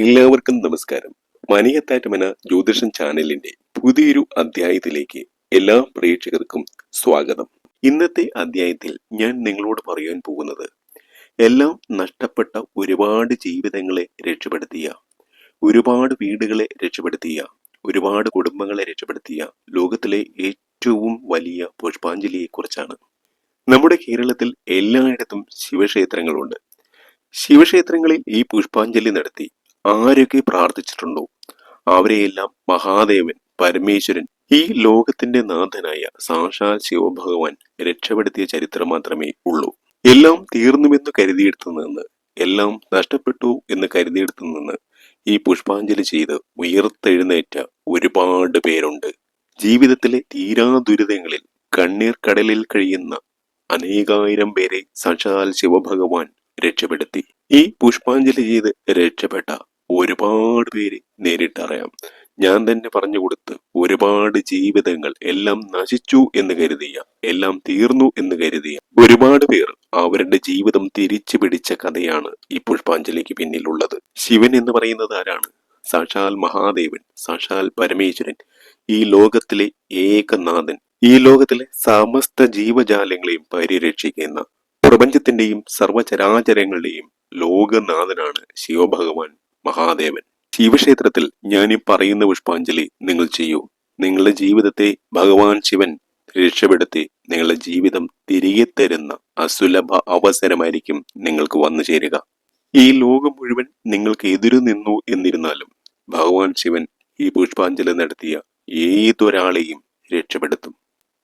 എല്ലാവർക്കും നമസ്കാരം. മണിയത്താറ്റുമന ജ്യോതിഷൻ ചാനലിന്റെ പുതിയൊരു അധ്യായത്തിലേക്ക് എല്ലാ പ്രേക്ഷകർക്കും സ്വാഗതം. ഇന്നത്തെ അധ്യായത്തിൽ ഞാൻ നിങ്ങളോട് പറയാൻ പോകുന്നത് എല്ലാം നഷ്ടപ്പെട്ട ഒരുപാട് ജീവിതങ്ങളെ രക്ഷപ്പെടുത്തിയ, ഒരുപാട് വീടുകളെ രക്ഷപ്പെടുത്തിയ, ഒരുപാട് കുടുംബങ്ങളെ രക്ഷപ്പെടുത്തിയ ലോകത്തിലെ ഏറ്റവും വലിയ പുഷ്പാഞ്ജലിയെ കുറിച്ചാണ്. നമ്മുടെ കേരളത്തിൽ എല്ലായിടത്തും ശിവക്ഷേത്രങ്ങളുണ്ട്. ശിവക്ഷേത്രങ്ങളിൽ ഈ പുഷ്പാഞ്ജലി നടത്തി ആരൊക്കെ പ്രാർത്ഥിച്ചിട്ടുണ്ടോ അവരെയെല്ലാം മഹാദേവൻ, പരമേശ്വരൻ, ഈ ലോകത്തിന്റെ നാഥനായ സാക്ഷാൽ ശിവഭഗവാൻ രക്ഷപ്പെടുത്തിയ ചരിത്രം മാത്രമേ ഉള്ളൂ. എല്ലാം തീർന്നുവെന്ന് കരുതിയെടുത്തു നിന്ന്, എല്ലാം നഷ്ടപ്പെട്ടു എന്ന് കരുതിയെടുത്തു നിന്ന് ഈ പുഷ്പാഞ്ജലി ചെയ്ത് ഉയർത്തെഴുന്നേറ്റ ഒരുപാട് പേരുണ്ട്. ജീവിതത്തിലെ തീരാ ദുരിതങ്ങളിൽ കണ്ണീർ കടലിൽ കഴിയുന്ന അനേകായിരം പേരെ സാക്ഷാൽ ശിവഭഗവാൻ രക്ഷപ്പെടുത്തി. ഈ പുഷ്പാഞ്ജലി ചെയ്ത് രക്ഷപ്പെട്ട ഒരുപാട് പേര് നേരിട്ടറിയാം. ഞാൻ തന്നെ പറഞ്ഞു കൊടുത്ത് ഒരുപാട് ജീവിതങ്ങൾ എല്ലാം നശിച്ചു എന്ന് കരുതിയ, എല്ലാം തീർന്നു എന്ന് കരുതിയ ഒരുപാട് പേർ അവരുടെ ജീവിതം തിരിച്ചു പിടിച്ച കഥയാണ് ഈ പുഷ്പാഞ്ജലിക്ക് പിന്നിലുള്ളത്. ശിവൻ എന്ന് പറയുന്നത് ആരാണ്? സാക്ഷാൽ മഹാദേവൻ, സാക്ഷാൽ പരമേശ്വരൻ, ഈ ലോകത്തിലെ ഏകനാഥൻ, ഈ ലോകത്തിലെ സമസ്ത ജീവജാലങ്ങളെയും പരിരക്ഷിക്കുന്ന, പ്രപഞ്ചത്തിന്റെയും സർവചരാചരങ്ങളുടെയും ലോകനാഥനാണ് ശിവഭഗവാൻ മഹാദേവൻ. ശിവക്ഷേത്രത്തിൽ ഞാൻ ഈ പറയുന്ന പുഷ്പാഞ്ജലി നിങ്ങൾ ചെയ്യൂ. നിങ്ങളുടെ ജീവിതത്തെ ഭഗവാൻ ശിവൻ രക്ഷപ്പെടുത്തി നിങ്ങളുടെ ജീവിതം തിരികെ തരുന്ന അസുലഭ അവസരമായിരിക്കും നിങ്ങൾക്ക് വന്നു ചേരുക. ഈ ലോകം മുഴുവൻ നിങ്ങൾക്ക് എതിരു നിന്നു എന്നിരുന്നാലും ഭഗവാൻ ശിവൻ ഈ പുഷ്പാഞ്ജലി നടത്തിയ ഏതൊരാളെയും രക്ഷപ്പെടുത്തും.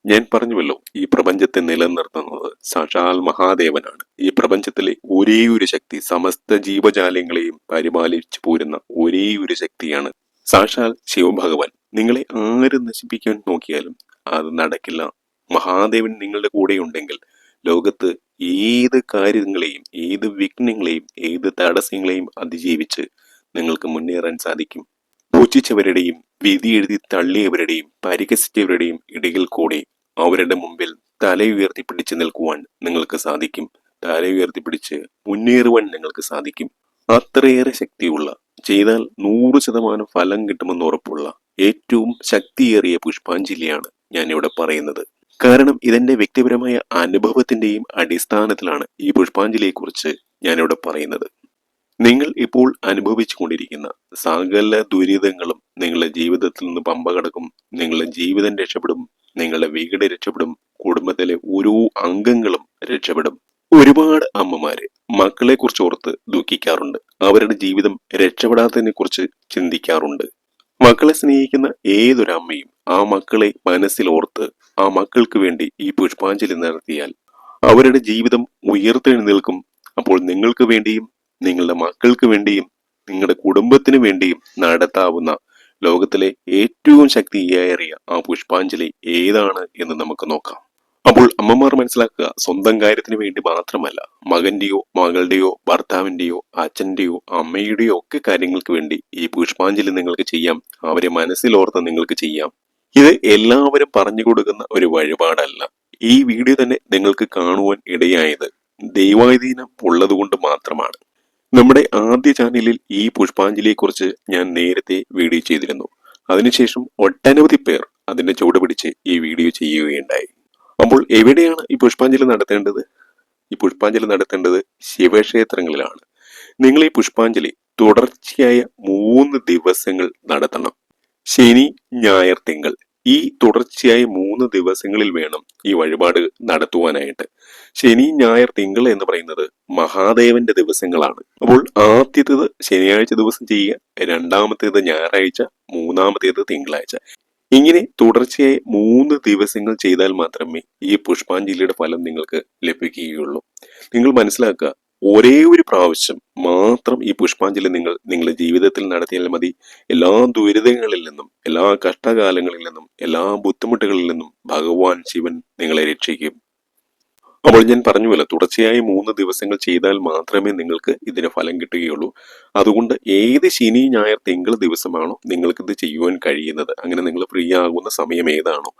ഞാൻ പറഞ്ഞുവല്ലോ, ഈ പ്രപഞ്ചത്തെ നിലനിർത്തുന്നത് സാക്ഷാൽ മഹാദേവനാണ്. ഈ പ്രപഞ്ചത്തിലെ ഒരേ ഒരു ശക്തി, സമസ്ത ജീവജാലങ്ങളെയും പരിപാലിച്ചു പോരുന്ന ഒരേ ഒരു ശക്തിയാണ് സാക്ഷാൽ ശിവഭഗവാൻ. നിങ്ങളെ ആര് നശിപ്പിക്കാൻ നോക്കിയാലും അത് നടക്കില്ല. മഹാദേവൻ നിങ്ങളുടെ കൂടെ ഉണ്ടെങ്കിൽ ലോകത്ത് ഏത് കാര്യങ്ങളെയും, ഏത് വിഘ്നങ്ങളെയും, ഏത് തടസ്സങ്ങളെയും അതിജീവിച്ച് നിങ്ങൾക്ക് മുന്നേറാൻ സാധിക്കും. പൂജിച്ചവരുടെയും വിധി എഴുതി തള്ളിയവരുടെയും പരിഹസിച്ചവരുടെയും ഇടയിൽ കൂടെ അവരുടെ മുമ്പിൽ തല ഉയർത്തിപ്പിടിച്ച് നിൽക്കുവാൻ നിങ്ങൾക്ക് സാധിക്കും. തല ഉയർത്തിപ്പിടിച്ച് മുന്നേറുവാൻ നിങ്ങൾക്ക് സാധിക്കും. അത്രയേറെ ശക്തിയുള്ള, ചെയ്താൽ 100% ഫലം കിട്ടുമെന്ന് ഉറപ്പുള്ള ഏറ്റവും ശക്തിയേറിയ പുഷ്പാഞ്ജലിയാണ് ഞാനിവിടെ പറയുന്നത്. കാരണം ഇതെന്റെ വ്യക്തിപരമായ അനുഭവത്തിന്റെയും അടിസ്ഥാനത്തിലാണ് ഈ പുഷ്പാഞ്ജലിയെ കുറിച്ച് ഞാനിവിടെ പറയുന്നത്. നിങ്ങൾ ഇപ്പോൾ അനുഭവിച്ചു കൊണ്ടിരിക്കുന്ന സകല ദുരിതങ്ങളും നിങ്ങളുടെ ജീവിതത്തിൽ നിന്ന് പമ്പ കടക്കും. നിങ്ങളുടെ ജീവിതം രക്ഷപ്പെടും, നിങ്ങളുടെ വീട് രക്ഷപ്പെടും, കുടുംബത്തിലെ ഓരോ അംഗങ്ങളും രക്ഷപ്പെടും. ഒരുപാട് അമ്മമാര് മക്കളെ കുറിച്ച് ഓർത്ത് ദുഃഖിക്കാറുണ്ട്. അവരുടെ ജീവിതം രക്ഷപ്പെടാത്തതിനെ കുറിച്ച് ചിന്തിക്കാറുണ്ട്. മക്കളെ സ്നേഹിക്കുന്ന ഏതൊരമ്മയും ആ മക്കളെ മനസ്സിൽ ഓർത്ത് ആ മക്കൾക്ക് വേണ്ടി ഈ പുഷ്പാഞ്ജലി നടത്തിയാൽ അവരുടെ ജീവിതം ഉയർത്തെഴുന്നേൽക്കും. അപ്പോൾ നിങ്ങൾക്ക് വേണ്ടിയും, നിങ്ങളുടെ മക്കൾക്ക് വേണ്ടിയും, നിങ്ങളുടെ കുടുംബത്തിന് വേണ്ടിയും നടത്താവുന്ന ലോകത്തിലെ ഏറ്റവും ശക്തിയേറിയ ആ പുഷ്പാഞ്ജലി ഏതാണ് എന്ന് നമുക്ക് നോക്കാം. അപ്പോൾ അമ്മമാർ മനസ്സിലാക്കുക, സ്വന്തം കാര്യത്തിന് വേണ്ടി മാത്രമല്ല, മകന്റെയോ മകളുടെയോ ഭർത്താവിന്റെയോ അച്ഛന്റെയോ അമ്മയുടെയോ ഒക്കെ കാര്യങ്ങൾക്ക് വേണ്ടി ഈ പുഷ്പാഞ്ജലി നിങ്ങൾക്ക് ചെയ്യാം. അവരെ മനസ്സിലോർത്ത് നിങ്ങൾക്ക് ചെയ്യാം. ഇത് എല്ലാവരും പറഞ്ഞു കൊടുക്കുന്ന ഒരു വഴിപാടല്ല. ഈ വീഡിയോ തന്നെ നിങ്ങൾക്ക് കാണുവാൻ ഇടയായത് ദൈവാധീനം ഉള്ളതുകൊണ്ട് മാത്രമാണ്. നമ്മുടെ ആദ്യ ചാനലിൽ ഈ പുഷ്പാഞ്ജലിയെ കുറിച്ച് ഞാൻ നേരത്തെ വീഡിയോ ചെയ്തിരുന്നു. അതിനുശേഷം ഒട്ടനവധി പേർ അതിന്റെ ചുവട് പിടിച്ച് ഈ വീഡിയോ ചെയ്യുകയുണ്ടായി. അപ്പോൾ എവിടെയാണ് ഈ പുഷ്പാഞ്ജലി നടത്തേണ്ടത്? ഈ പുഷ്പാഞ്ജലി നടത്തേണ്ടത് ശിവക്ഷേത്രങ്ങളിലാണ്. നിങ്ങൾ ഈ പുഷ്പാഞ്ജലി തുടർച്ചയായ 3 ദിവസങ്ങൾ നടത്തണം. ശനി, ഞായർ, തിങ്കൾ, ഈ തുടർച്ചയായ 3 ദിവസങ്ങളിൽ വേണം ഈ വഴിപാട് നടത്തുവാനായിട്ട്. ശനി, ഞായർ, തിങ്കൾ എന്ന് പറയുന്നത് മഹാദേവന്റെ ദിവസങ്ങളാണ്. അപ്പോൾ ആദ്യത്തേത് ശനിയാഴ്ച ദിവസം ചെയ്യുക, രണ്ടാമത്തേത് ഞായറാഴ്ച, മൂന്നാമത്തേത് തിങ്കളാഴ്ച. ഇങ്ങനെ തുടർച്ചയായി 3 ദിവസങ്ങൾ ചെയ്താൽ മാത്രമേ ഈ പുഷ്പാഞ്ജലിയുടെ ഫലം നിങ്ങൾക്ക് ലഭിക്കുകയുള്ളൂ. നിങ്ങൾ മനസ്സിലാക്കുക, ഒരേ ഒരു പ്രാവശ്യം മാത്രം ഈ പുഷ്പാഞ്ജലി നിങ്ങൾ നിങ്ങളുടെ ജീവിതത്തിൽ നടത്തിയാൽ മതി. എല്ലാ ദുരിതങ്ങളിൽ നിന്നും, എല്ലാ കഷ്ടകാലങ്ങളിൽ നിന്നും, എല്ലാ ബുദ്ധിമുട്ടുകളിൽ നിന്നും ഭഗവാൻ ശിവൻ നിങ്ങളെ രക്ഷിക്കും. അപ്പോൾ ഞാൻ പറഞ്ഞുവല്ലോ, തുടർച്ചയായി 3 ദിവസങ്ങൾ ചെയ്താൽ മാത്രമേ നിങ്ങൾക്ക് ഇതിന് ഫലം കിട്ടുകയുള്ളൂ. അതുകൊണ്ട് ഏത് ശനി, ഞായർ, തിങ്കൾ ദിവസമാണോ നിങ്ങൾക്കിത് ചെയ്യുവാൻ കഴിയുന്നത്, അങ്ങനെ നിങ്ങൾ ഫ്രീ ആകുന്ന സമയം ഏതാണോ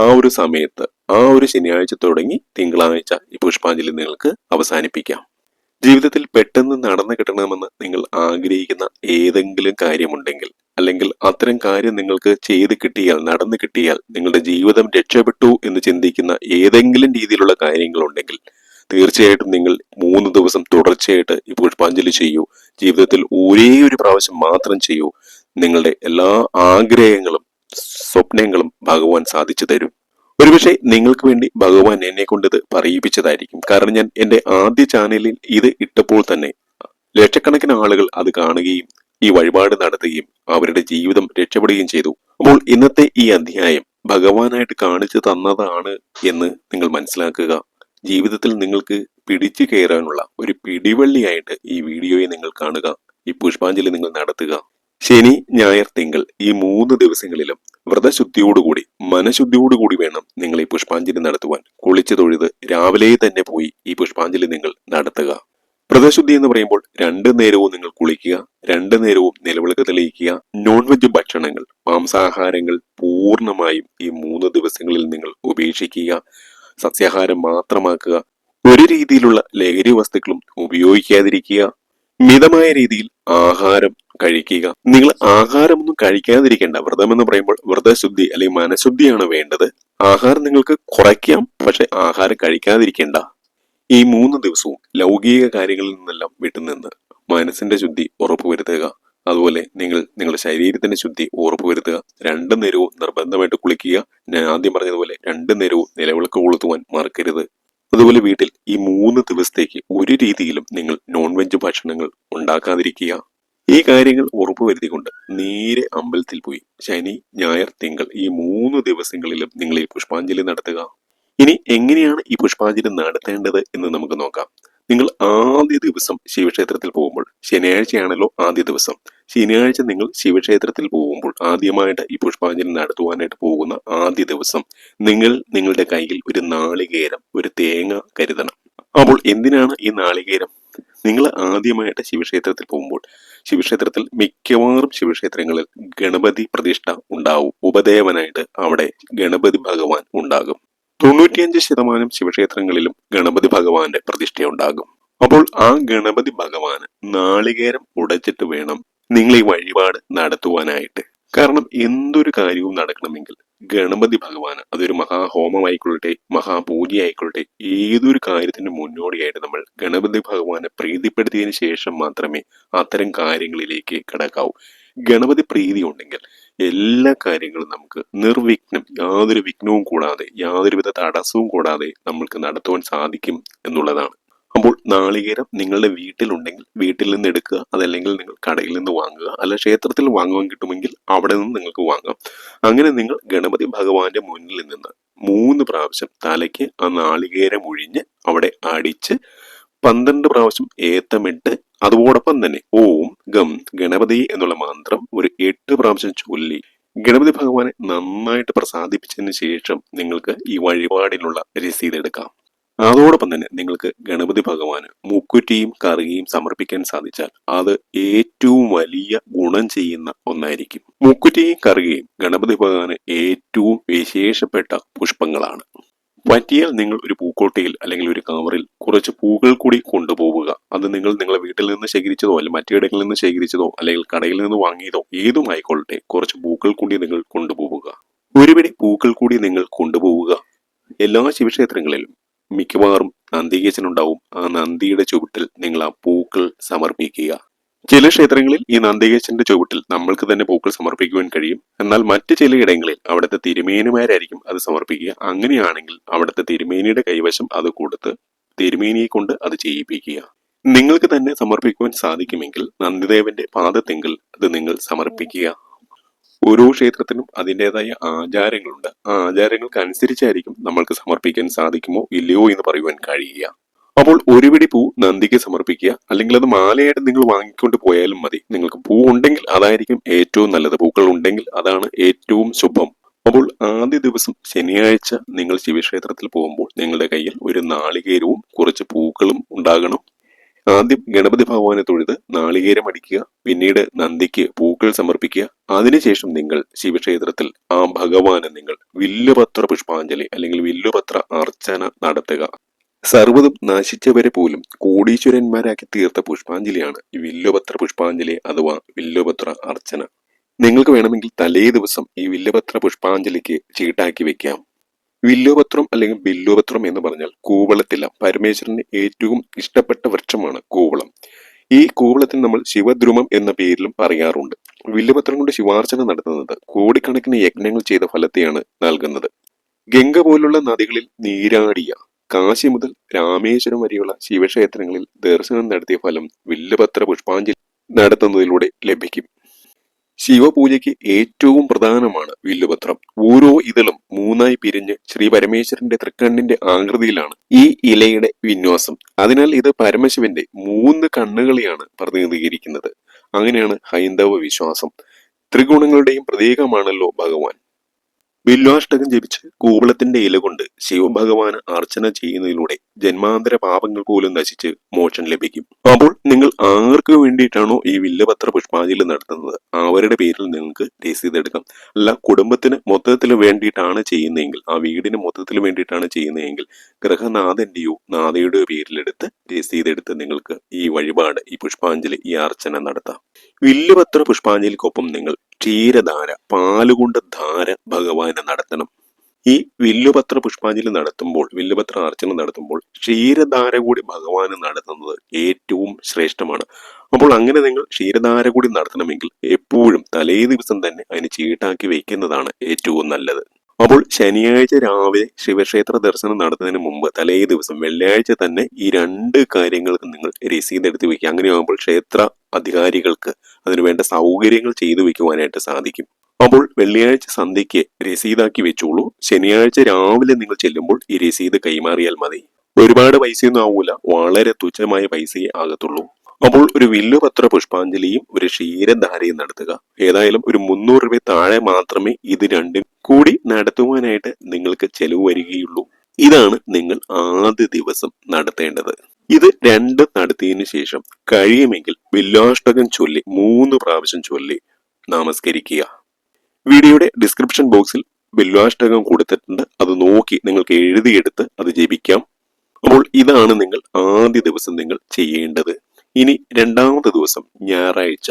ആ ഒരു സമയത്ത്, ആ ഒരു ശനിയാഴ്ച തുടങ്ങി തിങ്കളാഴ്ച ഈ പുഷ്പാഞ്ജലി നിങ്ങൾക്ക് അവസാനിപ്പിക്കാം. ജീവിതത്തിൽ പെട്ടെന്ന് നടന്നു കിട്ടണമെന്ന് നിങ്ങൾ ആഗ്രഹിക്കുന്ന ഏതെങ്കിലും കാര്യമുണ്ടെങ്കിൽ, അല്ലെങ്കിൽ അത്തരം കാര്യം നിങ്ങൾക്ക് ചെയ്ത് കിട്ടിയാൽ, നടന്നു കിട്ടിയാൽ നിങ്ങളുടെ ജീവിതം രക്ഷപ്പെട്ടു എന്ന് ചിന്തിക്കുന്ന ഏതെങ്കിലും രീതിയിലുള്ള കാര്യങ്ങളുണ്ടെങ്കിൽ തീർച്ചയായിട്ടും നിങ്ങൾ 3 ദിവസം തുടർച്ചയായിട്ട് ഈ പുഷ്പാഞ്ജലി ചെയ്യൂ. ജീവിതത്തിൽ ഒരേ ഒരു പ്രാവശ്യം മാത്രം ചെയ്യൂ. നിങ്ങളുടെ എല്ലാ ആഗ്രഹങ്ങളും സ്വപ്നങ്ങളും ഭഗവാൻ സാധിച്ചു തരും. ഒരുപക്ഷെ നിങ്ങൾക്ക് വേണ്ടി ഭഗവാൻ എന്നെ കൊണ്ട് ഇത് പറയിപ്പിച്ചതായിരിക്കും. കാരണം ഞാൻ എന്റെ ആദ്യ ചാനലിൽ ഇത് ഇട്ടപ്പോൾ തന്നെ ലക്ഷക്കണക്കിന് ആളുകൾ അത് കാണുകയും ഈ വഴിപാട് നടത്തുകയും അവരുടെ ജീവിതം രക്ഷപ്പെടുകയും ചെയ്തു. അപ്പോൾ ഇന്നത്തെ ഈ അധ്യായം ഭഗവാനായിട്ട് കാണിച്ചു തന്നതാണ് എന്ന് നിങ്ങൾ മനസ്സിലാക്കുക. ജീവിതത്തിൽ നിങ്ങൾക്ക് പിടിച്ചു കയറാനുള്ള ഒരു പിടിവള്ളിയായിട്ട് ഈ വീഡിയോയെ നിങ്ങൾ കാണുക. ഈ പുഷ്പാഞ്ജലി നിങ്ങൾ നടത്തുക. ശനി, ഞായർ, തിങ്കൾ ഈ 3 ദിവസങ്ങളിലും വ്രതശുദ്ധിയോടുകൂടി, മനഃശുദ്ധിയോടുകൂടി വേണം നിങ്ങൾ ഈ പുഷ്പാഞ്ജലി നടത്തുവാൻ. കുളിച്ചു തൊഴുത് രാവിലെ തന്നെ പോയി ഈ പുഷ്പാഞ്ജലി നിങ്ങൾ നടത്തുക. വ്രതശുദ്ധി എന്ന് പറയുമ്പോൾ 2 നേരവും നിങ്ങൾ കുളിക്കുക, 2 നേരവും നിലവിളക്ക് തെളിയിക്കുക. നോൺ വെജ് ഭക്ഷണങ്ങൾ, മാംസാഹാരങ്ങൾ പൂർണ്ണമായും ഈ 3 ദിവസങ്ങളിൽ നിങ്ങൾ ഉപേക്ഷിക്കുക. സസ്യാഹാരം മാത്രമാക്കുക. ഒരു രീതിയിലുള്ള ലഹരി വസ്തുക്കളും ഉപയോഗിക്കാതിരിക്കുക. മിതമായ രീതിയിൽ ആഹാരം കഴിക്കുക. നിങ്ങൾ ആഹാരമൊന്നും കഴിക്കാതിരിക്കേണ്ട. വ്രതം എന്ന് പറയുമ്പോൾ വ്രതശുദ്ധി അല്ലെങ്കിൽ മനഃശുദ്ധിയാണ് വേണ്ടത്. ആഹാരം നിങ്ങൾക്ക് കുറയ്ക്കാം, പക്ഷെ ആഹാരം കഴിക്കാതിരിക്കേണ്ട. ഈ 3 ദിവസവും ലൗകിക കാര്യങ്ങളിൽ നിന്നെല്ലാം വിട്ടുനിന്ന് മനസ്സിന്റെ ശുദ്ധി ഉറപ്പുവരുത്തുക. അതുപോലെ നിങ്ങൾ നിങ്ങളുടെ ശരീരത്തിന്റെ ശുദ്ധി ഉറപ്പുവരുത്തുക. 2 നേരവും നിർബന്ധമായിട്ട് കുളിക്കുക. ഞാൻ ആദ്യം പറഞ്ഞതുപോലെ 2 നേരവും നിലവിളക്ക് കൊളുത്തുവാൻ മറക്കരുത്. അതുപോലെ വീട്ടിൽ ഈ 3 ദിവസത്തേക്ക് ഒരു രീതിയിലും നിങ്ങൾ നോൺ വെജ് ഭക്ഷണങ്ങൾ ഉണ്ടാക്കാതിരിക്കുക. ഈ കാര്യങ്ങൾ ഉറപ്പുവരുത്തിക്കൊണ്ട് നേരെ അമ്പലത്തിൽ പോയി ശനി, ഞായർ, തിങ്കൾ ഈ 3 ദിവസങ്ങളിലും നിങ്ങൾ ഈ പുഷ്പാഞ്ജലി നടത്തുക. ഇനി എങ്ങനെയാണ് ഈ പുഷ്പാഞ്ജലി നടത്തേണ്ടത് എന്ന് നമുക്ക് നോക്കാം. നിങ്ങൾ ആദ്യ ദിവസം ശിവക്ഷേത്രത്തിൽ പോകുമ്പോൾ, ശനിയാഴ്ചയാണല്ലോ ആദ്യ ദിവസം, ശനിയാഴ്ച നിങ്ങൾ ശിവക്ഷേത്രത്തിൽ പോകുമ്പോൾ ആദ്യമായിട്ട് ഈ പുഷ്പാഞ്ജലി നടത്തുവാനായിട്ട് പോകുന്ന ആദ്യ ദിവസം നിങ്ങൾ നിങ്ങളുടെ കയ്യിൽ ഒരു നാളികേരം, ഒരു തേങ്ങ കരുതണം. അപ്പോൾ എന്തിനാണ് ഈ നാളികേരം? നിങ്ങൾ ആദ്യമായിട്ട് ശിവക്ഷേത്രത്തിൽ പോകുമ്പോൾ, ശിവക്ഷേത്രത്തിൽ മിക്കവാറും ശിവക്ഷേത്രങ്ങളിൽ ഗണപതി പ്രതിഷ്ഠ ഉണ്ടാവും. ഉപദേവനായിട്ട് അവിടെ ഗണപതി ഭഗവാൻ ഉണ്ടാകും. 95% ശിവക്ഷേത്രങ്ങളിലും ഗണപതി ഭഗവാന്റെ പ്രതിഷ്ഠയുണ്ടാകും. അപ്പോൾ ആ ഗണപതി ഭഗവാന് നാളികേരം ഉടച്ചിട്ട് വേണം നിങ്ങൾ ഈ വഴിപാട് നടത്തുവാനായിട്ട്. കാരണം എന്തൊരു കാര്യവും നടക്കണമെങ്കിൽ ഗണപതി ഭഗവാന്, അതൊരു മഹാഹോമമായിക്കൊള്ളട്ടെ, മഹാപൂജയായിക്കൊള്ളട്ടെ, ഏതൊരു കാര്യത്തിന് മുന്നോടിയായിട്ട് നമ്മൾ ഗണപതി ഭഗവാനെ പ്രീതിപ്പെടുത്തിയതിനു ശേഷം മാത്രമേ അത്തരം കാര്യങ്ങളിലേക്ക് കടക്കാവൂ. ഗണപതി പ്രീതി ഉണ്ടെങ്കിൽ എല്ലാ കാര്യങ്ങളും നമുക്ക് നിർവിഘ്നം, യാതൊരു വിഘ്നവും കൂടാതെ, യാതൊരുവിധ തടസ്സവും കൂടാതെ നമ്മൾക്ക് നടത്തുവാൻ സാധിക്കും എന്നുള്ളതാണ്. അപ്പോൾ നാളികേരം നിങ്ങളുടെ വീട്ടിലുണ്ടെങ്കിൽ വീട്ടിൽ നിന്ന് എടുക്കുക. അതല്ലെങ്കിൽ നിങ്ങൾ കടയിൽ നിന്ന് വാങ്ങുക. അല്ല, ക്ഷേത്രത്തിൽ വാങ്ങുവാൻ കിട്ടുമെങ്കിൽ അവിടെ നിന്ന് നിങ്ങൾക്ക് വാങ്ങാം. അങ്ങനെ നിങ്ങൾ ഗണപതി ഭഗവാന്റെ മുന്നിൽ നിന്ന് 3 പ്രാവശ്യം തലയ്ക്ക് ആ നാളികേരം ഒഴിഞ്ഞ് അവിടെ അടിച്ച് 12 പ്രാവശ്യം ഏത്തമിട്ട്, അതോടൊപ്പം തന്നെ ഓം ഗം ഗണപതി എന്നുള്ള മന്ത്രം ഒരു 8 പ്രാവശ്യം ചൊല്ലി ഗണപതി ഭഗവാനെ നന്നായിട്ട് പ്രസാദിപ്പിച്ചതിന് ശേഷം നിങ്ങൾക്ക് ഈ വഴിപാടിനുള്ള രസീത് എടുക്കാം. അതോടൊപ്പം തന്നെ നിങ്ങൾക്ക് ഗണപതി ഭഗവാന് മുക്കുറ്റിയും കറുകയും സമർപ്പിക്കാൻ സാധിച്ചാൽ അത് ഏറ്റവും വലിയ ഗുണം ചെയ്യുന്ന ഒന്നായിരിക്കും. മുക്കുറ്റിയും കറുകയും ഗണപതി ഭഗവാന് ഏറ്റവും വിശേഷപ്പെട്ട പുഷ്പങ്ങളാണ്. പറ്റിയാൽ നിങ്ങൾ ഒരു പൂക്കോട്ടയിൽ അല്ലെങ്കിൽ ഒരു കവറിൽ കുറച്ച് പൂക്കൾ കൂടി കൊണ്ടുപോവുക. അത് നിങ്ങൾ നിങ്ങളുടെ വീട്ടിൽ നിന്ന് ശേഖരിച്ചതോ അല്ലെങ്കിൽ മറ്റിടങ്ങളിൽ നിന്ന് ശേഖരിച്ചതോ അല്ലെങ്കിൽ കടയിൽ നിന്ന് വാങ്ങിയതോ ഏതും ആയിക്കൊള്ളട്ടെ, കുറച്ച് പൂക്കൾ കൂടി നിങ്ങൾ കൊണ്ടുപോവുക. ഒരുപിടി പൂക്കൾ കൂടി നിങ്ങൾ കൊണ്ടുപോവുക. എല്ലാ ശിവക്ഷേത്രങ്ങളിലും മിക്കവാറും നന്ദികേശനുണ്ടാവും. ആ നന്ദിയുടെ ചുവട്ടിൽ നിങ്ങൾ ആ പൂക്കൾ സമർപ്പിക്കുക. ചില ക്ഷേത്രങ്ങളിൽ ഈ നന്ദികേശന്റെ ചുവട്ടിൽ നമ്മൾക്ക് തന്നെ പൂക്കൾ സമർപ്പിക്കുവാൻ കഴിയും. എന്നാൽ മറ്റു ചിലയിടങ്ങളിൽ അവിടുത്തെ തിരുമേനിമാരായിരിക്കും അത് സമർപ്പിക്കുക. അങ്ങനെയാണെങ്കിൽ അവിടുത്തെ തിരുമേനിയുടെ കൈവശം അത് കൊടുത്ത് തിരുമേനിയെ കൊണ്ട് അത് ചെയ്യിപ്പിക്കുക. നിങ്ങൾക്ക് തന്നെ സമർപ്പിക്കുവാൻ സാധിക്കുമെങ്കിൽ നന്ദിദേവന്റെ പാദത്തെങ്കിൽ അത് നിങ്ങൾ സമർപ്പിക്കുക. ഓരോ ക്ഷേത്രത്തിനും അതിൻ്റെതായ ആചാരങ്ങളുണ്ട്. ആ ആചാരങ്ങൾക്ക് അനുസരിച്ചായിരിക്കും നമ്മൾക്ക് സമർപ്പിക്കാൻ സാധിക്കുമോ ഇല്ലയോ എന്ന് പറയുവാൻ കഴിയുക. അപ്പോൾ ഒരു പിടി പൂ നന്ദിക്ക് സമർപ്പിക്കുക. അല്ലെങ്കിൽ അത് മാലയായിട്ട് നിങ്ങൾ വാങ്ങിക്കൊണ്ട് പോയാലും മതി. നിങ്ങൾക്ക് പൂ ഉണ്ടെങ്കിൽ അതായിരിക്കും ഏറ്റവും നല്ലത്. പൂക്കൾ ഉണ്ടെങ്കിൽ അതാണ് ഏറ്റവും ശുഭം. അപ്പോൾ ആദ്യ ദിവസം ശനിയാഴ്ച നിങ്ങൾ ശിവക്ഷേത്രത്തിൽ പോകുമ്പോൾ നിങ്ങളുടെ കയ്യിൽ ഒരു നാളികേരവും കുറച്ച് പൂക്കളും ഉണ്ടാകണം. ആദ്യം ഗണപതി ഭഗവാനെ തൊഴുത് നാളികേരം അടിക്കുക. പിന്നീട് നന്ദിക്ക് പൂക്കൾ സമർപ്പിക്കുക. അതിനുശേഷം നിങ്ങൾ ശിവക്ഷേത്രത്തിൽ ആ ഭഗവാന് നിങ്ങൾ വില്ലുപത്ര പുഷ്പാഞ്ജലി അല്ലെങ്കിൽ വില്ലുപത്ര അർച്ചന നടത്തുക. സർവ്വതും നശിച്ചവരെ പോലും കോടീശ്വരന്മാരാക്കി തീർത്ത പുഷ്പാഞ്ജലിയാണ് ഈ വില്വപത്ര പുഷ്പാഞ്ജലി അഥവാ വില്വപത്ര അർച്ചന. നിങ്ങൾക്ക് വേണമെങ്കിൽ തലേ ദിവസം ഈ വില്വപത്ര പുഷ്പാഞ്ജലിക്ക് ചീട്ടാക്കി വെക്കാം. വില്വപത്രം അല്ലെങ്കിൽ ബില്വപത്രം എന്ന് പറഞ്ഞാൽ കൂവളത്തില. പരമേശ്വരന് ഏറ്റവും ഇഷ്ടപ്പെട്ട വൃക്ഷമാണ് കൂവളം. ഈ കൂവളത്തിന് നമ്മൾ ശിവദ്രുമം എന്ന പേരിലും പറയാറുണ്ട്. വില്വപത്രം കൊണ്ട് ശിവാർച്ചന നടത്തുന്നത് കോടിക്കണക്കിന് യജ്ഞങ്ങൾ ചെയ്ത ഫലത്തെയാണ് നൽകുന്നത്. ഗംഗ പോലുള്ള നദികളിൽ നീരാടിയ, കാശി മുതൽ രാമേശ്വരം വരെയുള്ള ശിവക്ഷേത്രങ്ങളിൽ ദർശനം നടത്തിയ ഫലം വില്വപത്ര പുഷ്പാഞ്ജലി നടത്തുന്നതിലൂടെ ലഭിക്കും. ശിവപൂജയ്ക്ക് ഏറ്റവും പ്രധാനമാണ് വില്വപത്രം. ഓരോ ഇതളും മൂന്നായി പിരിഞ്ഞ് ശ്രീ പരമേശ്വരന്റെ തൃക്കണ്ണിന്റെ ആകൃതിയിലാണ് ഈ ഇലയുടെ വിന്യാസം. അതിനാൽ ഇത് പരമശിവന്റെ 3 കണ്ണുകളെയാണ് പ്രതിനിധീകരിക്കുന്നത്. അങ്ങനെയാണ് ഹൈന്ദവ വിശ്വാസം. ത്രിഗുണങ്ങളുടെയും പ്രതീകമാണല്ലോ ഭഗവാൻ. ബില്വാഷ്ടകം ജപിച്ച് കൂവളത്തിന്റെ ഇല കൊണ്ട് ശിവഭഗവാന് അർച്ചന ചെയ്യുന്നതിലൂടെ ജന്മാന്തര പാപങ്ങൾ പോലും നശിച്ച് മോക്ഷം ലഭിക്കും. അപ്പോൾ നിങ്ങൾ ആർക്ക് വേണ്ടിയിട്ടാണോ ഈ വില്വപത്ര പുഷ്പാഞ്ജലി നടത്തുന്നത് അവരുടെ പേരിൽ നിങ്ങൾക്ക് രസീത് എടുക്കാം. അല്ല, കുടുംബത്തിന് മൊത്തത്തിൽ വേണ്ടിയിട്ടാണ് ചെയ്യുന്നതെങ്കിൽ, ആ വീടിന് മൊത്തത്തിൽ വേണ്ടിയിട്ടാണ് ചെയ്യുന്നതെങ്കിൽ ഗൃഹനാഥന്റെയോ നാഥയുടെയോ പേരിലെടുത്ത് രസീതെടുത്ത് നിങ്ങൾക്ക് ഈ വഴിപാട്, ഈ പുഷ്പാഞ്ജലി, ഈ അർച്ചന നടത്താം. വില്വപത്ര പുഷ്പാഞ്ജലിക്കൊപ്പം നിങ്ങൾ ക്ഷീരധാര, പാലുകൊണ്ട് ധാര ഭഗവാന് നടത്തണം. ഈ വില്വപത്ര പുഷ്പാഞ്ജലി നടത്തുമ്പോൾ, വില്വപത്ര അർച്ചന നടത്തുമ്പോൾ ക്ഷീരധാര കൂടി ഭഗവാന് നടത്തുന്നത് ഏറ്റവും ശ്രേഷ്ഠമാണ്. അപ്പോൾ അങ്ങനെ നിങ്ങൾ ക്ഷീരധാര കൂടി നടത്തണമെങ്കിൽ എപ്പോഴും തലേ ദിവസം തന്നെ അതിന് ചീട്ടാക്കി വയ്ക്കുന്നതാണ് ഏറ്റവും നല്ലത്. അപ്പോൾ ശനിയാഴ്ച രാവിലെ ശിവക്ഷേത്ര ദർശനം നടത്തുന്നതിന് മുമ്പ് തലേ ദിവസം വെള്ളിയാഴ്ച തന്നെ ഈ 2 കാര്യങ്ങൾക്ക് നിങ്ങൾ രസീത് എടുത്ത് വെക്കുക. അങ്ങനെയാകുമ്പോൾ ക്ഷേത്ര അധികാരികൾക്ക് അതിനുവേണ്ട സൗകര്യങ്ങൾ ചെയ്തു വെക്കുവാനായിട്ട് സാധിക്കും. അപ്പോൾ വെള്ളിയാഴ്ച സന്ധ്യയ്ക്ക് രസീതാക്കി വെച്ചോളൂ. ശനിയാഴ്ച രാവിലെ നിങ്ങൾ ചെല്ലുമ്പോൾ ഈ രസീത് കൈമാറിയാൽ മതി. ഒരുപാട് പൈസയൊന്നും ആവൂല, വളരെ തുച്ഛമായ പൈസയെ ആകത്തുള്ളൂ. അപ്പോൾ ഒരു വില്വപത്ര പുഷ്പാഞ്ജലിയും ഒരു ക്ഷീരധാരയും നടത്തുക. ഏതായാലും ഒരു 300 രൂപ താഴെ മാത്രമേ ഇത് രണ്ടും കൂടി നടത്തുവാനായിട്ട് നിങ്ങൾക്ക് ചെലവ് വരികയുള്ളൂ. ഇതാണ് നിങ്ങൾ ആദ്യ ദിവസം നടത്തേണ്ടത്. ഇത് രണ്ടും നടത്തിയതിനു ശേഷം കഴിയുമെങ്കിൽ വില്വാഷ്ടകം ചൊല്ലി 3 പ്രാവശ്യം ചൊല്ലി നമസ്കരിക്കുക. വീഡിയോയുടെ ഡിസ്ക്രിപ്ഷൻ ബോക്സിൽ വില്വാഷ്ടകം കൊടുത്തിട്ടുണ്ട്. അത് നോക്കി നിങ്ങൾക്ക് എഴുതിയെടുത്ത് അത് ജപിക്കാം. അപ്പോൾ ഇതാണ് നിങ്ങൾ ആദ്യ ദിവസം നിങ്ങൾ ചെയ്യേണ്ടത്. ഇനി രണ്ടാമത്തെ ദിവസം ഞായറാഴ്ച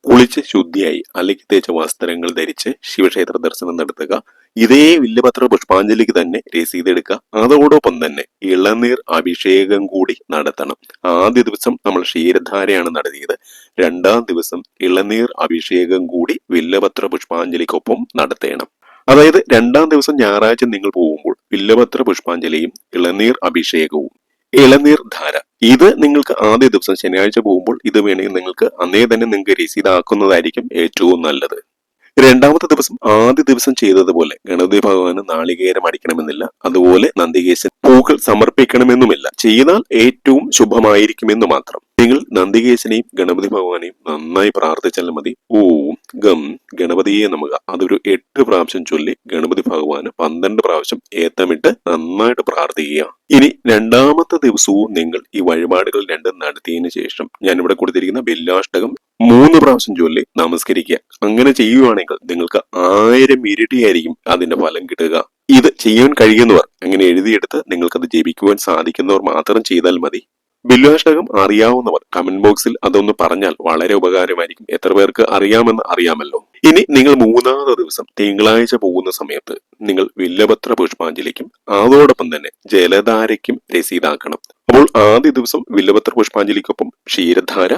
കുളിച്ച് ശുദ്ധിയായി അലക്കി തേച്ച വസ്ത്രങ്ങൾ ധരിച്ച് ശിവക്ഷേത്ര ദർശനം നടത്തുക. ഇതേ വില്വപത്ര പുഷ്പാഞ്ജലിക്ക് തന്നെ രസീത് എടുക്കുക. അതോടൊപ്പം തന്നെ ഇളനീർ അഭിഷേകം കൂടി നടത്തണം. ആദ്യ ദിവസം നമ്മൾ ക്ഷീരധാരയാണ് നടത്തിയത്. രണ്ടാം ദിവസം ഇളനീർ അഭിഷേകം കൂടി വില്വപത്ര പുഷ്പാഞ്ജലിക്കൊപ്പം നടത്തണം. അതായത് രണ്ടാം ദിവസം ഞായറാഴ്ച നിങ്ങൾ പോകുമ്പോൾ വില്വപത്ര പുഷ്പാഞ്ജലിയും ഇളനീർ അഭിഷേകവും ഇളനീർ ധാര, ഇത് നിങ്ങൾക്ക് ആദ്യ ദിവസം ശനിയാഴ്ച പോകുമ്പോൾ ഇത് വേണമെങ്കിൽ നിങ്ങൾക്ക് അന്നേ തന്നെ നിങ്ങൾക്ക് രസീതാക്കുന്നതായിരിക്കും ഏറ്റവും നല്ലത്. രണ്ടാമത്തെ ദിവസം ആദ്യ ദിവസം ചെയ്തതുപോലെ ഗണപതി ഭഗവാന് നാളികേരം അടിക്കണമെന്നില്ല, അതുപോലെ നന്ദികേശൻ പൂക്കൾ സമർപ്പിക്കണമെന്നുമില്ല. ചെയ്താൽ ഏറ്റവും ശുഭമായിരിക്കുമെന്ന് മാത്രം. നിങ്ങൾ നന്ദികേശനെയും ഗണപതി ഭഗവാനെയും നന്നായി പ്രാർത്ഥിച്ചാൽ മതി. ഓം ഗം ഗണപതിയെ നമഃ അതൊരു 8 പ്രാവശ്യം ചൊല്ലി ഗണപതി ഭഗവാന് 12 പ്രാവശ്യം ഏത്തമിട്ട് നന്നായിട്ട് പ്രാർത്ഥിക്കുക. ഇനി രണ്ടാമത്തെ ദിവസവും നിങ്ങൾ ഈ വഴിപാടുകൾ രണ്ടും നടത്തിയതിനു ശേഷം ഞാനിവിടെ കൊടുത്തിരിക്കുന്ന ബില്ലാഷ്ടകം 3 പ്രാവശ്യം ചൊല്ലി നമസ്കരിക്കുക. അങ്ങനെ ചെയ്യുവാണെങ്കിൽ നിങ്ങൾക്ക് 1000 ഇരട്ടിയായിരിക്കും അതിന്റെ ഫലം കിട്ടുക. ഇത് ചെയ്യാൻ കഴിയുന്നവർ, അങ്ങനെ എഴുതിയെടുത്ത് നിങ്ങൾക്കത് ജപിക്കുവാൻ സാധിക്കുന്നവർ മാത്രം ചെയ്താൽ മതി. ബില്വാഷ്ടകം അറിയാവുന്നവർ കമന്റ് ബോക്സിൽ അതൊന്ന് പറഞ്ഞാൽ വളരെ ഉപകാരമായിരിക്കും. എത്ര പേർക്ക് അറിയാമെന്ന് അറിയാമല്ലോ. ഇനി നിങ്ങൾ മൂന്നാമത്തെ ദിവസം തിങ്കളാഴ്ച പോകുന്ന സമയത്ത് നിങ്ങൾ വില്വപത്ര പുഷ്പാഞ്ജലിക്കും അതോടൊപ്പം തന്നെ ജലധാരയ്ക്കും രസീതാക്കണം. അപ്പോൾ ആദ്യ ദിവസം വില്വപത്ര പുഷ്പാഞ്ജലിക്കൊപ്പം ക്ഷീരധാര,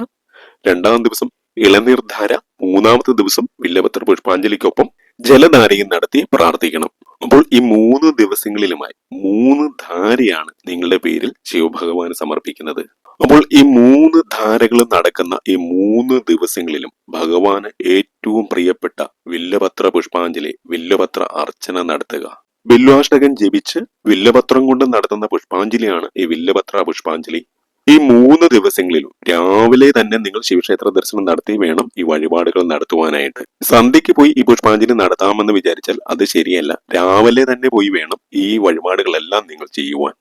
രണ്ടാം ദിവസം ഇളനീർധാര, മൂന്നാമത്തെ ദിവസം വില്വപത്ര പുഷ്പാഞ്ജലിക്കൊപ്പം ജലധാരയും നടത്തി പ്രാർത്ഥിക്കണം. അപ്പോൾ ഈ 3 ദിവസങ്ങളിലുമായി 3 ധാരയാണ് നിങ്ങളുടെ പേരിൽ ശിവഭഗവാന് സമർപ്പിക്കുന്നത്. അപ്പോൾ ഈ 3 ധാരകൾ നടക്കുന്ന ഈ 3 ദിവസങ്ങളിലും ഭഗവാന് ഏറ്റവും പ്രിയപ്പെട്ട വില്വപത്ര പുഷ്പാഞ്ജലി, വില്വപത്ര അർച്ചന നടത്തുക. ബില്വാഷ്ടകം ജപിച്ച് വില്വപത്രം കൊണ്ട് നടത്തുന്ന പുഷ്പാഞ്ജലിയാണ് ഈ വില്വപത്ര പുഷ്പാഞ്ജലി. ഈ 3 ദിവസങ്ങളിലും രാവിലെ തന്നെ നിങ്ങൾ ശിവക്ഷേത്ര ദർശനം നടത്തി വേണം ഈ വഴിപാടുകൾ നടത്തുവാനായിട്ട്. സന്ധ്യയ്ക്ക് പോയി ഈ പുഷ്പാഞ്ജലി നടത്താമെന്ന് വിചാരിച്ചാൽ അത് ശരിയല്ല. രാവിലെ തന്നെ പോയി വേണം ഈ വഴിപാടുകളെല്ലാം നിങ്ങൾ ചെയ്യുവാൻ.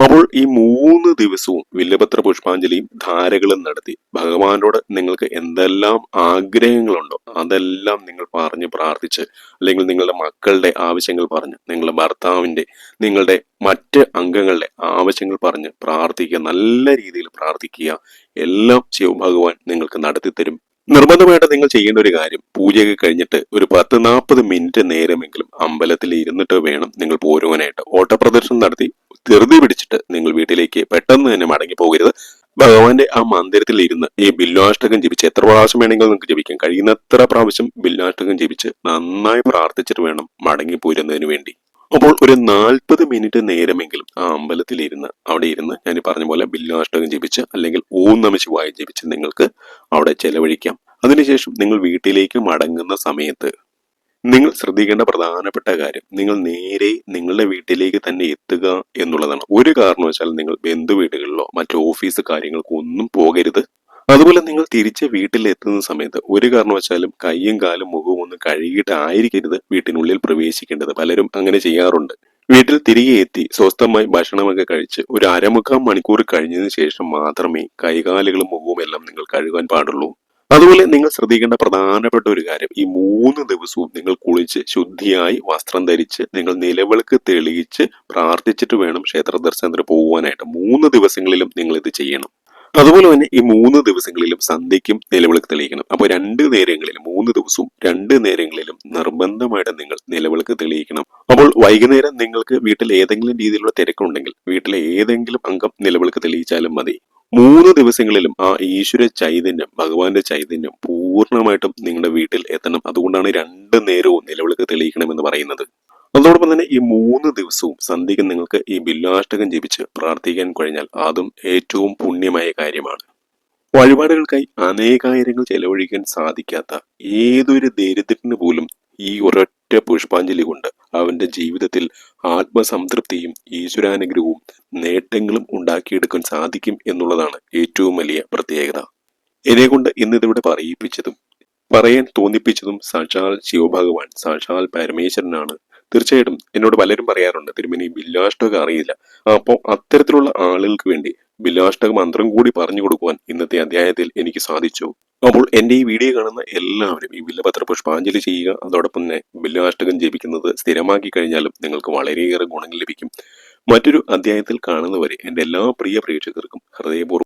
അപ്പോൾ ഈ 3 ദിവസവും വില്വപത്ര പുഷ്പാഞ്ജലിയും ധാരകളും നടത്തി ഭഗവാനോട് നിങ്ങൾക്ക് എന്തെല്ലാം ആഗ്രഹങ്ങളുണ്ടോ അതെല്ലാം നിങ്ങൾ പറഞ്ഞ് പ്രാർത്ഥിച്ച്, അല്ലെങ്കിൽ നിങ്ങളുടെ മക്കളുടെ ആവശ്യങ്ങൾ പറഞ്ഞ്, നിങ്ങളുടെ ഭർത്താവിന്റെ, നിങ്ങളുടെ മറ്റ് അംഗങ്ങളുടെ ആവശ്യങ്ങൾ പറഞ്ഞ് പ്രാർത്ഥിക്കുക. നല്ല രീതിയിൽ പ്രാർത്ഥിക്കുക. എല്ലാം ശിവഭഗവാൻ നിങ്ങൾക്ക് നടത്തിത്തരും. നിർബന്ധമായിട്ട് നിങ്ങൾ ചെയ്യേണ്ട ഒരു കാര്യം, പൂജയൊക്കെ കഴിഞ്ഞിട്ട് ഒരു 10-40 മിനിറ്റ് നേരമെങ്കിലും അമ്പലത്തിൽ ഇരുന്നിട്ട് വേണം നിങ്ങൾ പോരുവാനായിട്ട്. ഓട്ടപ്രദർശനം നടത്തി ധൃതി പിടിച്ചിട്ട് നിങ്ങൾ വീട്ടിലേക്ക് പെട്ടെന്ന് തന്നെ മടങ്ങി പോകരുത്. ഭഗവാന്റെ ആ മന്ദിരത്തിൽ ഇരുന്ന് ഈ ബില്വാഷ്ടകം ജപിച്ച് എത്ര പ്രാവശ്യം വേണമെങ്കിലും നിങ്ങൾക്ക് ജപിക്കാം. കഴിയുന്നത്ര പ്രാവശ്യം ബില്വാഷ്ടകം ജപിച്ച് നന്നായി പ്രാർത്ഥിച്ചിട്ട് വേണം മടങ്ങി പോരുന്നതിന് വേണ്ടി. അപ്പോൾ ഒരു 40 മിനിറ്റ് നേരമെങ്കിലും ആ അമ്പലത്തിൽ ഇരുന്ന് അവിടെ ഇരുന്ന് ഞാൻ പറഞ്ഞ പോലെ ബില്വാഷ്ടകം ജപിച്ച് അല്ലെങ്കിൽ ഓം നമഃ ശിവായ ജപിച്ച് നിങ്ങൾക്ക് അവിടെ ചെലവഴിക്കാം. അതിനുശേഷം നിങ്ങൾ വീട്ടിലേക്ക് മടങ്ങുന്ന സമയത്ത് നിങ്ങൾ ശ്രദ്ധിക്കേണ്ട പ്രധാനപ്പെട്ട കാര്യം, നിങ്ങൾ നേരെ നിങ്ങളുടെ വീട്ടിലേക്ക് തന്നെ എത്തുക എന്നുള്ളതാണ്. ഒരു കാരണവശാലും നിങ്ങൾ ബന്ധുവീടുകളിലോ മറ്റു ഓഫീസ് കാര്യങ്ങൾക്കോ ഒന്നും പോകരുത്. അതുപോലെ നിങ്ങൾ തിരിച്ച് വീട്ടിലെത്തുന്ന സമയത്ത് ഒരു കാരണവശാലും കൈയും കാലും മുഖവും ഒന്നും കഴുകിയിട്ടായിരിക്കരുത് വീട്ടിനുള്ളിൽ പ്രവേശിക്കേണ്ടത്. പലരും അങ്ങനെ ചെയ്യാറുണ്ട്. വീട്ടിൽ തിരികെ എത്തി സ്വസ്ഥമായി ഭക്ഷണമൊക്കെ കഴിച്ച് ഒരു 1/4 മണിക്കൂർ കഴിഞ്ഞതിന് ശേഷം മാത്രമേ കൈകാലുകളും മുഖവും എല്ലാം നിങ്ങൾ കഴുകാൻ പാടുള്ളൂ. അതുപോലെ നിങ്ങൾ ശ്രദ്ധിക്കേണ്ട പ്രധാനപ്പെട്ട ഒരു കാര്യം, ഈ 3 ദിവസവും നിങ്ങൾ കുളിച്ച് ശുദ്ധിയായി വസ്ത്രം ധരിച്ച് നിങ്ങൾ നിലവിളക്ക് തെളിയിച്ച് പ്രാർത്ഥിച്ചിട്ട് വേണം ക്ഷേത്ര ദർശനത്തിന് പോകുവാനായിട്ട്. 3 ദിവസങ്ങളിലും നിങ്ങൾ ഇത് ചെയ്യണം. അതുപോലെ തന്നെ ഈ 3 ദിവസങ്ങളിലും സന്ധ്യയ്ക്കും നിലവിളക്ക് തെളിയിക്കണം. അപ്പോൾ 2 നേരങ്ങളിലും 3 ദിവസവും 2 നേരങ്ങളിലും നിർബന്ധമായിട്ട് നിങ്ങൾ നിലവിളക്ക് തെളിയിക്കണം. അപ്പോൾ വൈകുന്നേരം നിങ്ങൾക്ക് വീട്ടിൽ ഏതെങ്കിലും രീതിയിലുള്ള തിരക്കുണ്ടെങ്കിൽ വീട്ടിലെ ഏതെങ്കിലും അംഗം നിലവിളക്ക് തെളിയിച്ചാലും മതി. 3 ദിവസങ്ങളിലും ആ ഈശ്വര ചൈതന്യം, ഭഗവാന്റെ ചൈതന്യം പൂർണ്ണമായിട്ടും നിങ്ങളുടെ വീട്ടിൽ എത്തണം. അതുകൊണ്ടാണ് 2 നേരവും നിലവിളക്ക് തെളിയിക്കണമെന്ന് പറയുന്നത്. അതോടൊപ്പം തന്നെ ഈ 3 ദിവസവും സന്ധ്യയ്ക്ക് നിങ്ങൾക്ക് ഈ ബില്ലാഷ്ടകം ജപിച്ച് പ്രാർത്ഥിക്കാൻ കഴിഞ്ഞാൽ അതും ഏറ്റവും പുണ്യമായ കാര്യമാണ്. വഴിപാടുകൾക്കായി അനേകായിരങ്ങൾ ചെലവഴിക്കാൻ സാധിക്കാത്ത ഏതൊരു ദരിദ്രന് പോലും ഈ ഒരൊറ്റ പുഷ്പാഞ്ജലി കൊണ്ട് അവന്റെ ജീവിതത്തിൽ ആത്മസംതൃപ്തിയും ഈശ്വരാനുഗ്രഹവും നേട്ടങ്ങളും ഉണ്ടാക്കിയെടുക്കാൻ സാധിക്കും എന്നുള്ളതാണ് ഏറ്റവും വലിയ പ്രത്യേകത. എന്നെ കൊണ്ട് ഇന്നിതിവിടെ പറയിപ്പിച്ചതും പറയാൻ തോന്നിപ്പിച്ചതും സാക്ഷാൽ ശിവഭഗവാൻ, സാക്ഷാൽ പരമേശ്വരനാണ്. തീർച്ചയായിട്ടും എന്നോട് പലരും പറയാറുണ്ട്, തിരുമേനി ബില്ലാഷ്ടകം അറിയില്ല. അപ്പോൾ അത്തരത്തിലുള്ള ആളുകൾക്ക് വേണ്ടി ബില്ലാഷ്ടക മന്ത്രം കൂടി പറഞ്ഞു കൊടുക്കുവാൻ ഇന്നത്തെ അധ്യായത്തിൽ എനിക്ക് സാധിച്ചു. അപ്പോൾ എന്റെ ഈ വീഡിയോ കാണുന്ന എല്ലാവരും ഈ ബില്ലപത്ര പുഷ്പാഞ്ജലി ചെയ്യുക. അതോടൊപ്പം തന്നെ ബില്ലാഷ്ടകം ജപിക്കുന്നത് സ്ഥിരമാക്കി കഴിഞ്ഞാലും നിങ്ങൾക്ക് വളരെയേറെ ഗുണങ്ങൾ ലഭിക്കും. മറ്റൊരു അധ്യായത്തിൽ കാണുന്നവരെ എന്റെ എല്ലാ പ്രിയ പ്രേക്ഷകർക്കും ഹൃദയപൂർവ്വം